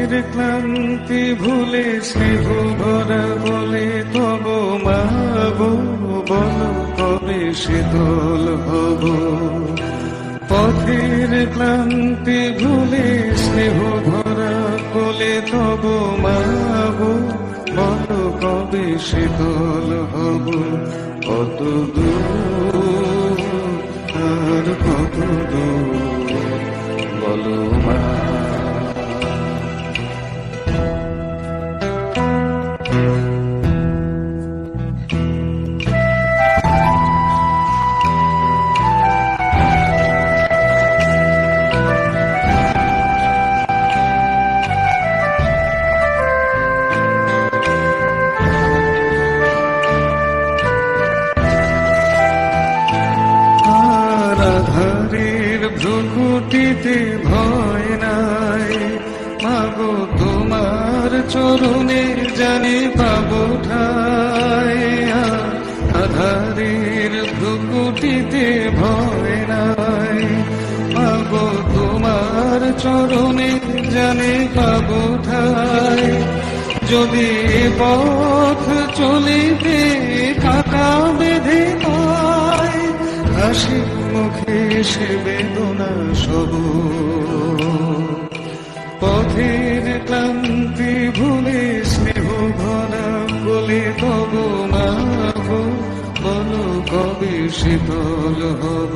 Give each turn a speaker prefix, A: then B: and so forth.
A: পথের ক্লান্তি ভুলে স্নেহ ভরা বলে তব মাগো বলো কবে শীতল হব। পথের ক্লান্তি ভুলে স্নেহ ভরা বলে তব মাগো বলো কবে শীতল হব। কত দূর আর কত দূর বলো মা। আধারের ভ্রুকুটিতে ভয় নাই মাগো তোমার চরণে জানি পাবো ঠাই। আধারের ভ্রুকুটিতে ভয় নাই মাগো তোমার চরণে জানি পাবো ঠাই। যদি পথ চলিতে কাটা বেঁধে পায় হাসি মুখে সে বেদনা সব। পথের ক্লান্তি ভুলে স্নেহ ভরা বলে তব মাগো বলো কবে শীতল হব।